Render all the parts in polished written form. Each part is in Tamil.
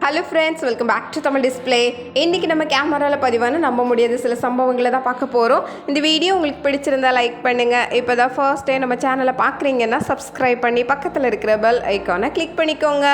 Hello friends, welcome back to Tamil display. இன்றைக்கி நம்ம கேமராவில் பதிவான நம்ப முடியாத சில சம்பவங்களை தான் பார்க்க போகிறோம். இந்த வீடியோ உங்களுக்கு பிடிச்சிருந்தா லைக் பண்ணுங்கள். இப்போ தான் ஃபர்ஸ்ட் டைம் நம்ம சேனலை பார்க்குறீங்கன்னா சப்ஸ்கிரைப் பண்ணி பக்கத்தில் இருக்கிற பெல் ஐக்கானை கிளிக் பண்ணிக்கோங்க.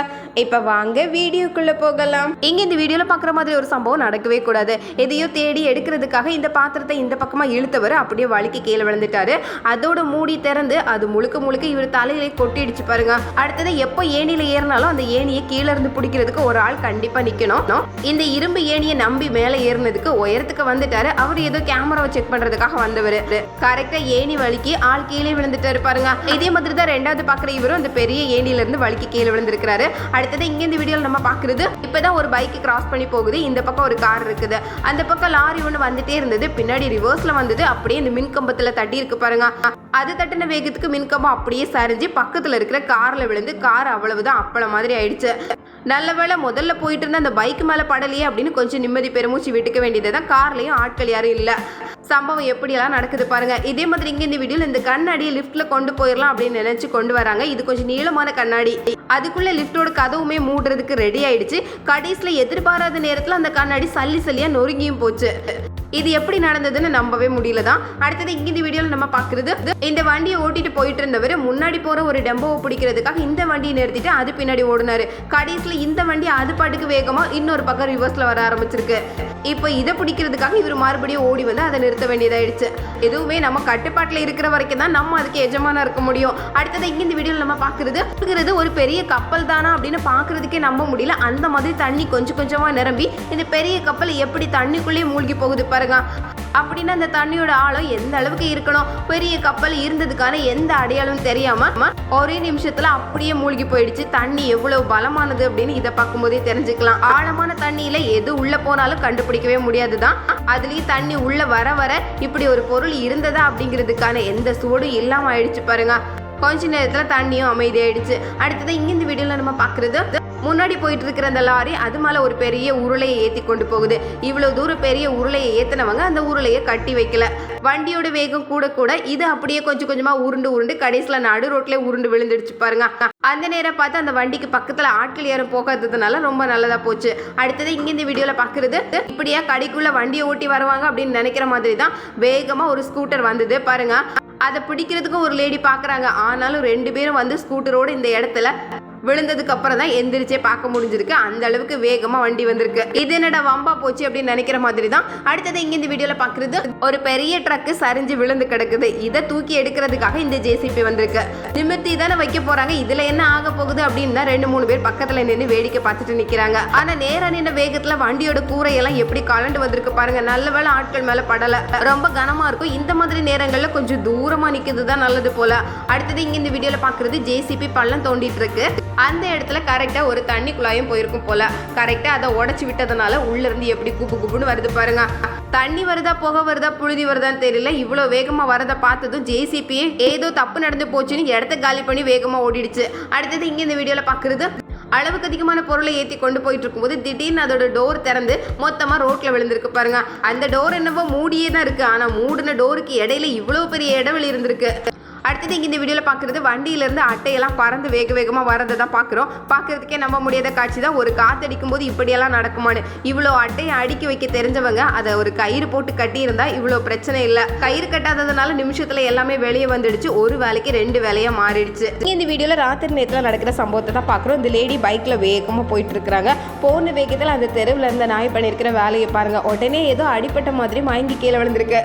இப்போ வாங்க வீடியோக்குள்ளே போகலாம். இங்கே இந்த வீடியோவில் பார்க்குற மாதிரி ஒரு சம்பவம் நடக்கவே கூடாது. எதையோ தேடி எடுக்கிறதுக்காக இந்த பாத்திரத்தை இந்த பக்கமாக இழுத்தவர் அப்படியே வலிக்கு கீழே விழுந்துட்டாரு. அதோட மூடி திறந்து அது முழுக்க முழுக்க இவர் தலையிலே கொட்டிடுச்சு பாருங்க. அடுத்தது எப்போ ஏணியில் ஏறினாலும் அந்த ஏணியை கீழே இருந்து பிடிக்கிறதுக்கு ஒரு ஆள் கண்டிப்பா நிக்கணும். இந்த இரும்பு ஏணியை நம்பி மேல ஏறினதுக்கு உயரத்துக்கு வந்துட்டாரு. அவர் ஏதோ கேமராவை செக் பண்றதுக்காக வந்தவர். கரெக்டா ஏணி வலிக்கு ஆள் கீழே விழுந்துட்டாரு பாருங்க. இதே மாதிரி தான் ரெண்டாவது பாக்குற இவரும் அந்த பெரிய ஏணியில இருந்து வலிக்கு கீழே விழுந்திருக்காரு. அடுத்தது இங்க இந்த வீடியோல நம்ம பாக்குறது, இப்பதான் ஒரு பைக் கிராஸ் பண்ணி போகுது. இந்த பக்கம் ஒரு கார் இருக்குது, அந்த பக்கம் லாரி ஒண்ணு வந்துட்டே இருந்தது. பின்னாடி ரிவர்ஸ்ல வந்தது. அப்படியே இந்த மின் கம்பத்துல தட்டி இருக்கு பாருங்க. அது தட்டின வேகத்துக்கு மின்கம்பம் அப்படியே சரிஞ்சு பக்கத்துல இருக்கிற கார்ல விழுந்து கார் அவ்வளவுதான் அப்பள மாதிரி ஆயிடுச்சு. நல்ல வேளை முதல்ல போயிட்டு இருந்த அந்த பைக் மேல படலையே அப்படின்னு கொஞ்சம் நிம்மதி பெருமூச்சு விட்டுக்க வேண்டியதுதான். கார்லயும் ஆட்கள் யாரும் இல்ல. சம்பவம் எப்படியெல்லாம் நடக்குது பாருங்க. இதே மாதிரி இங்க இந்த வீடியோல இந்த கண்ணாடியை லிப்ட்ல கொண்டு போயிடலாம் அப்படின்னு நினைச்சு கொண்டு வராங்க. இது கொஞ்சம் நீளமான கண்ணாடி. அதுக்குள்ள லிப்டோட கதவுமே மூடுறதுக்கு ரெடி ஆயிடுச்சு. கடைசியில எதிர்பாராத நேரத்துல அந்த கண்ணாடி சல்லி சல்லியா நொறுங்கியும் போச்சு. இது எப்படி நடந்ததுன்னு நம்பவே முடியலதான். அடுத்தது இங்க இந்த வீடியோல நம்ம பாக்குறது, இந்த வண்டியை ஓட்டிட்டு போயிட்டு இருந்தவர் முன்னாடி போற ஒரு டெம்போவை பிடிக்கிறதுக்காக இந்த வண்டியை நிறுத்திட்டு அது பின்னாடி ஓடினாரு. கடைசியில இந்த வண்டி அது பாட்டுக்கு வேகமா இன்னொரு பக்கம் ரிவர்ஸ்ல வர ஆரம்பிச்சிருக்கு. இப்போ இதை பிடிக்கிறதுக்காக இவர் மறுபடியும் ஓடி வந்து அதை நிறுத்த வேண்டியதாயிடுச்சு. எதுவுமே நம்ம கட்டுப்பாட்டுல இருக்கிற வரைக்கும் தான் நம்ம அதுக்கு எஜமானா இருக்க முடியும். அடுத்தது இங்க இந்த வீடியோல நம்ம பாக்குறது ஒரு பெரிய கப்பல் தானா அப்படின்னு பாக்குறதுக்கே நம்ப முடியல. அந்த மாதிரி தண்ணி கொஞ்சம் கொஞ்சமா நிரம்பி இந்த பெரிய கப்பல் எப்படி தண்ணிக்குள்ளேயே மூழ்கி போகுது பாருங்க. அப்படின்னா அந்த தண்ணியோட ஆழம் எந்த அளவுக்கு இருக்கணும். பெரிய கப்பல் இருந்ததுக்கான எந்த அடையாளமும் தெரியாம ஒரே நிமிஷத்துல அப்படியே மூழ்கி போயிடுச்சு. தண்ணி எவ்வளவு பலமானது அப்படின்னு இதை பார்க்கும் போதே தெரிஞ்சுக்கலாம். ஆழமான தண்ணியில எது உள்ள போனாலும் கண்டுபிடிக்கவே முடியாதுதான். அதுலயும் தண்ணி உள்ள வர வர இப்படி ஒரு பொருள் இருந்ததா அப்படிங்கிறதுக்கான எந்த சுவடும் இல்லாம ஆயிடுச்சு பாருங்க. கொஞ்ச நேரத்துல தண்ணியும் அமைதியாயிடுச்சு. அடுத்தது இங்க இந்த வீடியோல நம்ம பாக்குறது, முன்னாடி போயிட்டு இருக்கிற அந்த லாரி அது மேல ஒரு பெரிய உருளையை ஏத்தி கொண்டு போகுது. இவ்வளவு தூரம் பெரிய உருளையை ஏத்தினவங்க அந்த உருளையை கட்டி வைக்கல. வண்டியோட வேகம் கூட கூட இது அப்படியே கொஞ்சம் கொஞ்சமா உருண்டு கடைசியில நடு ரோட்ல உருண்டு விழுந்துடுச்சு பாருங்க. அந்த நேரம் பார்த்து அந்த வண்டிக்கு பக்கத்துல ஆட்கள் யாரும் போகாததுனால ரொம்ப நல்லதா போச்சு. அடுத்தது இங்க இந்த வீடியோல பாக்குறது, இப்படியா கடைக்குள்ள வண்டியை ஓட்டி வருவாங்க அப்படின்னு நினைக்கிற மாதிரி தான் வேகமா ஒரு ஸ்கூட்டர் வந்தது பாருங்க. அதை பிடிக்கிறதுக்கு ஒரு லேடி பாக்குறாங்க. ஆனாலும் ரெண்டு பேரும் வந்து ஸ்கூட்டரோட இந்த இடத்துல விழுந்ததுக்கு அப்புறம் தான் எந்திரிச்சே பார்க்க முடிஞ்சிருக்கு. அந்த அளவுக்கு வேகமா வண்டி வந்திருக்கு. இது என்னடா வம்பா போச்சு அப்படின்னு நினைக்கிற மாதிரி தான். அடுத்தது இங்க இந்த வீடியோல பாக்குறது, ஒரு பெரிய ட்ரக் சரிஞ்சு விழுந்து கிடக்குது. இதை தூக்கி எடுக்கிறதுக்காக இந்த ஜேசிபி வந்திருக்கு. நிமிர்த்தி தானே வைக்க போறாங்க, இதுல என்ன ஆக போகுது அப்படின்னு ரெண்டு மூணு பேர் பக்கத்துல நின்று வேடிக்கை பார்த்துட்டு நிக்கிறாங்க. ஆனா நேரா நின்ன வேகத்துல வண்டியோட கூரையெல்லாம் எப்படி கலண்டு வந்திருக்கு பாருங்க. நல்ல வேளை ஆட்கள் மேல படல. ரொம்ப கனமா இருக்கும். இந்த மாதிரி நேரங்கள்ல கொஞ்சம் தூரமா நிக்கிறதுதான் நல்லது போல. அடுத்தது இங்க இந்த வீடியோல பாக்குறது, ஜேசிபி பள்ளம் தோண்டிட்டு இருக்கு. அந்த இடத்துல கரெக்டா ஒரு தண்ணி குழாயும் போயிருக்கும் போல. கரெக்டா அதை உடைச்சு விட்டதுனால உள்ள இருந்து எப்படி குப்பு குப்புன்னு வருது பாருங்க. தண்ணி வருதா புகை வருதா புழுதி வருதான்னு தெரியல. இவ்வளவு வேகமா வரதை பார்த்ததும் ஜேசிபியே ஏதோ தப்பு நடந்து போச்சுன்னு இடத்த காலி பண்ணி வேகமா ஓடிடுச்சு. அடுத்தது இங்க இந்த வீடியோல பாக்குறது, அளவுக்கு அதிகமான பொருளை ஏற்றி கொண்டு போயிட்டு இருக்கும்போது திடீர்னு அதோட டோர் திறந்து மொத்தமா ரோட்ல விழுந்திருக்கு பாருங்க. அந்த டோர் என்னவோ மூடியே தான் இருக்கு. ஆனா மூடின டோருக்கு இடையில இவ்வளவு பெரிய இடைவெளி இருந்திருக்கு. அடுத்தது இங்க இந்த வீடியோல பாக்குறது, வண்டியில இருந்து அட்டையெல்லாம் பறந்து வேக வேகமா வரதை தான் பாக்குறோம். பாக்குறதுக்கே நம்ப முடியாத காட்சி தான். ஒரு காத்தடிக்கும் போது இப்படியெல்லாம் நடக்குமான்னு. இவ்வளோ அட்டையை அடுக்கி வைக்க தெரிஞ்சவங்க அதை ஒரு கயிறு போட்டு கட்டி இருந்தா இவ்வளவு பிரச்சனை இல்லை. கயிறு கட்டாததுனால நிமிஷத்துல எல்லாமே வெளியே வந்துடுச்சு. ஒரு வேலைக்கு ரெண்டு வேலையா மாறிடுச்சு. இந்த வீடியோல ராத்திரி நேரத்துல நடக்கிற சம்பவத்தை தான் பாக்குறோம். இந்த லேடி பைக்ல வேகமா போயிட்டு இருக்கிறாங்க. போன வேகத்துல அந்த தெருவுல இருந்த நாய் பண்ணிருக்கிற வேலையை பாருங்க. உடனே ஏதோ அடிப்பட்ட மாதிரி மயங்கி கீழே விழுந்திருக்கு.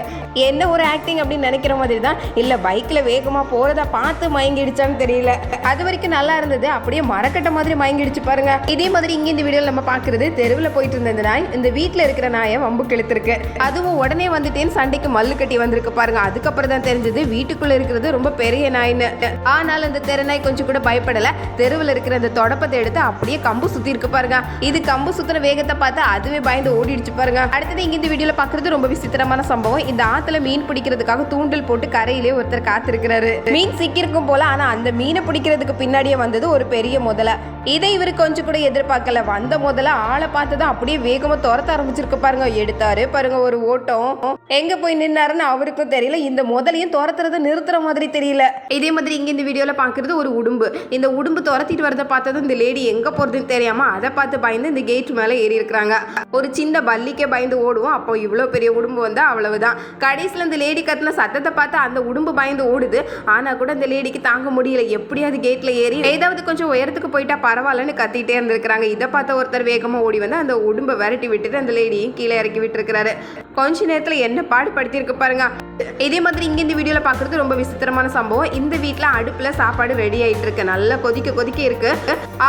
என்ன ஒரு ஆக்டிங் அப்படின்னு நினைக்கிற மாதிரி தான். இல்ல பைக்ல வேகமா போறதா பார்த்து மயங்கிடுச்சான்னு தெரியல. அது வரைக்கும் நல்லா இருந்தது, அப்படியே மரக்கட்ட மாதிரி மயங்கிடுச்சு பாருங்க. இதே மாதிரி இங்க இந்த வீடியோல நம்ம பாக்குறது, தெருவுல போயிட்டு இருந்த இந்த நாய் இந்த வீட்டுல இருக்கிற நாயை வம்பு கிழத்திருக்கு. அதுவும் உடனே வந்துட்டேன்னு சண்டைக்கு மல்லு கட்டி வந்திருக்கு பாருங்க. அதுக்கப்புறம் தான் தெரிஞ்சது வீட்டுக்குள்ள இருக்கிறது ரொம்ப பெரிய நாய்னு. ஆனால் அந்த தெரு நாய் கொஞ்சம் கூட பயப்படல. தெருவுல இருக்கிற அந்த தொடப்பத்தை எடுத்து அப்படியே கம்பு சுத்தி இருக்கு பாருங்க. இது கம்பு சுத்தின வேகத்தை பார்த்து அதுவே பயந்து ஓடிடுச்சு பாருங்க. அடுத்தது இங்க இந்த வீடியோல பாக்குறது ரொம்ப விசித்திரமான சம்பவம். இந்த ஆத்துல மீன் பிடிக்கிறதுக்காக தூண்டில் போட்டு கரையிலே ஒருத்தர் காத்திருக்கிறாரு. மீன் சிக்கிருக்கும் போல. ஆனா அந்த மீனை பிடிக்கிறதுக்கு பின்னாடியே வந்தது ஒரு பெரிய முதலை. இதை இவர் கொஞ்சம் கூட எதிர்பார்க்கல. வந்த முதல்ல ஆளை பார்த்துதான் அப்படியே வேகமா துரத்த ஆரம்பிச்சிருக்கு பாருங்க. எடுத்தாரு பாருங்க ஒரு ஓட்டம். எங்க போய் நின்னாருன்னு அவருக்கும் தெரியல. இந்த முதலையும் துரத்துறத நிறுத்துற மாதிரி தெரியல. இதே மாதிரி இங்க இந்த வீடியோல பாக்குறது ஒரு உடும்பு. இந்த உடும்பு துரத்திட்டு வரத பார்த்ததும் இந்த லேடி எங்க போறதுன்னு தெரியாம அதை பார்த்து பயந்து இந்த கேட் மேலே ஏறி இருக்கிறாங்க. ஒரு சின்ன பல்லிக்கே பயந்து ஓடுவோம், அப்போ இவ்வளோ பெரிய உடும்பு வந்து அவ்வளவுதான். கடைசியில் இந்த லேடி கத்தின சத்தத்தை பார்த்து அந்த உடும்பு பயந்து ஓடுது. ஆனால் கூட இந்த லேடிக்கு தாங்க முடியல, எப்படியாவது கேட்டில் ஏறி ஏதாவது கொஞ்சம் உயரத்துக்கு போயிட்டா பரவாயில்லன்னு கத்திட்டே இருந்திருக்கிறாங்க. இதை பார்த்த ஒருத்தர் வேகமாக ஓடி வந்து அந்த உடும்பை விரட்டி விட்டுட்டு அந்த லேடியும் கீழே இறக்கி விட்டுருக்கிறாரு. கொஞ்ச நேரத்தில் என்ன பாடுபடுத்தியிருக்கு பாருங்க. இதே மாதிரி இங்கே இந்த வீடியோவில் பார்க்குறது ரொம்ப விசித்திரமான சம்பவம். இந்த வீட்டில் அடுப்பில் சாப்பாடு ரெடி ஆகிட்டு இருக்கு, நல்லா கொதிக்க இருக்கு.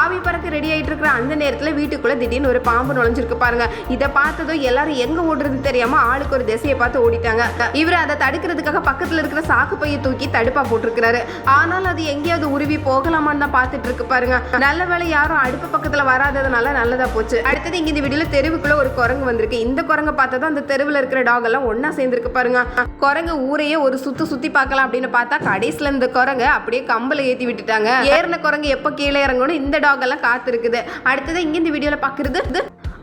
ஆவி பறக்க ரெடி ஆகிட்டு இருக்கிற அந்த நேரத்தில் வீட்டுக்குள்ளே திடீர்னு ஒரு பாம்பு நுழைஞ்சிருக்கு பாருங்க. இதை பார்த்ததும் எல்லாரும் எங்கே ஓடுறது தெரியாம ஆளுக்கு ஒரு திசையை பார்த்து ஓடிட்டாங்க. இவர் அதை தடுக்கிறதுக்காக பக்கத்தில் இருக்கிற சாக்கு பையை தூக்கி தடுப்பா போட்டிருக்கிறாரு. ஆனால் அது எங்கேயாவது உருவி போகலாமான்னு தான் பார்த்துட்டு இருக்கு பாருங்க. நல்ல வேளை யாரும் அடுப்பு பக்கத்தில் வராததுனால நல்லதா போச்சு. அடுத்தது இங்க இந்த வீடியோல தெருவுக்குள்ள ஒரு குரங்கு வந்திருக்கு. இந்த குரங்க பார்த்ததும் அந்த தெருவில் இருக்கிற டாக் எல்லாம் ஒன்னா சேர்ந்துருக்கு பாருங்க. குரங்கு ஊரையே ஒரு சுத்தி பார்க்கலாம் அப்படின்னு பார்த்தா கடைசியில் இந்த குரங்கு அப்படியே கம்பல ஏற்றி விட்டுட்டாங்க. ஏறின குரங்கு எப்போ கீழே இறங்கணும் இந்த டாக் எல்லாம் காத்து இருக்குது. அடுத்தது இங்க இந்த வீடியோல பாக்குறது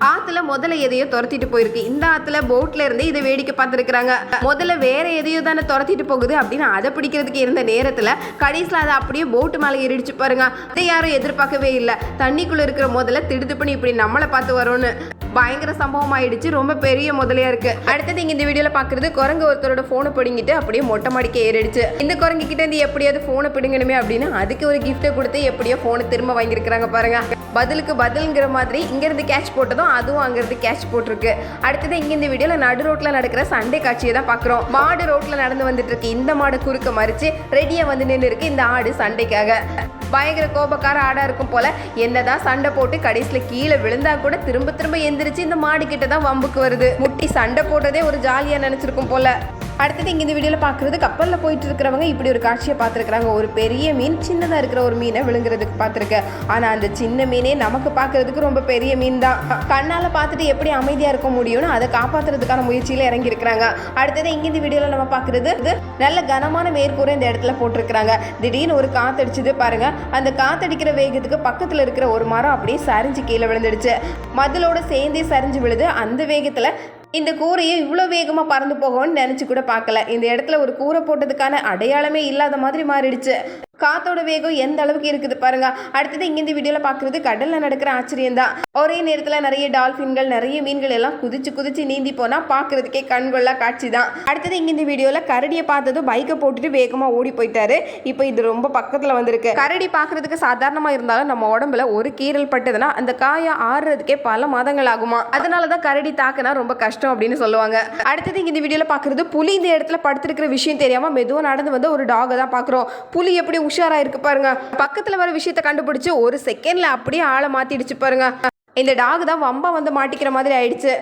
ஆத்துல முதல்ல எதையோ துரத்திட்டு போயிருக்கு. இந்த ஆத்துல போட்ல இருந்து இதை வேடிக்கை பார்த்துருக்காங்க. முதல்ல வேற எதையோ தானே துரத்திட்டு போகுது அப்படின்னு அதை பிடிக்கிறதுக்கு இருந்த நேரத்துல கடைசியில் அதை அப்படியே போட்டு மேலே ஏறிடுச்சு பாருங்க. அதை யாரும் எதிர்பார்க்கவே இல்லை. தண்ணிக்குள்ள இருக்கிற முதல்ல திடுதுப்புன்னு இப்படி நம்மளை பார்த்து வரும்னு பயங்கர சம்பவம் ஆயிடுச்சு. ரொம்ப பெரிய முதலையா இருக்கு. அடுத்தது இங்க இந்த வீடியோல பாக்குறது குரங்கு ஒருத்தரோட போனை பிடிங்கிட்டு அப்படியே மொட்டை மாடிக்கு ஏறிடுச்சு. இந்த குரங்கு கிட்ட இருந்து எப்படியாவது போனை பிடுங்கணுமே அப்படின்னு அதுக்கு ஒரு கிஃப்ட்டை கொடுத்து எப்படியோ போனை திரும்ப வாங்கியிருக்கிறாங்க பாருங்க. பதிலுக்கு பதில்ங்கிற மாதிரி இங்க இருந்து கேட்ச் போட்டதும் அதுவும் அங்கிருந்து கேட்ச் போட்டிருக்கு. அடுத்தது இங்க இந்த வீடியோல நடு ரோட்ல நடக்கிற சண்டை காட்சியை தான் பாக்குறோம். மாடு ரோட்ல நடந்து வந்துட்டு இருக்கு. இந்த மாடு குறுக்க மறிச்சு ரெடியா வந்து நின்று இருக்கு இந்த ஆடு சண்டைக்காக. பயங்கர கோபக்கார ஆடா இருக்கும் போல. என்னதான் சண்டை போட்டு கடைசியில் கீழே விழுந்தா கூட திரும்ப எந்திரிச்சு இந்த மாடு கிட்ட தான் வம்புக்கு வருது. முட்டி சண்டை போட்டதே ஒரு ஜாலியா நினைச்சிருக்கும் போல. அடுத்தது இங்கே இந்த வீடியோவில் பார்க்குறது கப்பலில் போயிட்டு இருக்கிறவங்க இப்படி ஒரு காட்சியை பார்த்துருக்குறாங்க. ஒரு பெரிய மீன் சின்னதாக இருக்கிற ஒரு மீனை விழுங்குறதுக்கு பார்த்துருக்கேன். ஆனால் அந்த சின்ன மீனே நமக்கு பார்க்குறதுக்கு ரொம்ப பெரிய மீன் தான். கண்ணால் பார்த்துட்டு எப்படி அமைதியாக இருக்க முடியும்னு அதை காப்பாற்றுறதுக்கான முயற்சியில் இறங்கியிருக்கிறாங்க. அடுத்தது இங்கே இந்த வீடியோவில் நம்ம பார்க்குறது நல்ல கனமான மேற்கூரை இந்த இடத்துல போட்டிருக்கிறாங்க. திடீர்னு ஒரு காற்றடிச்சுது பாருங்க. அந்த காற்றடிக்கிற வேகத்துக்கு பக்கத்தில் இருக்கிற ஒரு மரம் அப்படியே சரிஞ்சு கீழே விழுந்துடுச்சு. மதிலோட சேர்ந்தே சரிஞ்சு விழுது. அந்த வேகத்தில் இந்த கூரையை இவ்வளோ வேகமாக பறந்து போகும்னு நினச்சி கூட பார்க்கல. இந்த இடத்துல ஒரு கூரை போட்டதுக்கான அடையாளமே இல்லாத மாதிரி மாறிடுச்சு. காத்தோட வேகம் எந்த அளவுக்கு இருக்குது பாருங்க. அடுத்தது இங்க இந்த வீடியோல பாக்குறது கடல்ல நடக்கிற ஆச்சரியம் தான். ஒரே நேரத்தில் நிறைய டால்பின்கள் நிறைய மீன்கள் எல்லாம் குதிச்சு நீந்தி போனா பாக்குறதுக்கே கண்கொள்ளா காட்சி தான். அடுத்தது இங்க இந்த வீடியோல கரடியை பார்த்ததும் பைக்கை போட்டுட்டு வேகமா ஓடி போயிட்டாரு. இப்போ இது ரொம்ப பக்கத்துல வந்திருக்கு. கரடி பாக்குறதுக்கு சாதாரணமா இருந்தாலும் நம்ம உடம்புல ஒரு கீறல் பட்டதுன்னா அந்த காயை ஆறுறதுக்கே பல மாதங்கள் ஆகுமா. அதனாலதான் கரடி தாக்குனா ரொம்ப கஷ்டம் அப்படின்னு சொல்லுவாங்க. அடுத்தது இங்க இந்த வீடியோல பாக்குறது புலி இந்த இடத்துல படுத்திருக்கிற விஷயம் தெரியாம மெதுவா நடந்து வந்து ஒரு டாகை தான் பாக்குறோம். புலி எப்படி உஷாரா இருக்கு பாருங்க. பக்கத்துல வர விஷயத்தை கண்டுபிடிச்சு ஒரு செகண்ட்ல அப்படியே ஆளை மாத்திடுச்சு பாருங்க. இந்த டாக் தான் வம்பா வந்து மாட்டிக்கிற மாதிரி ஆயிடுச்சு.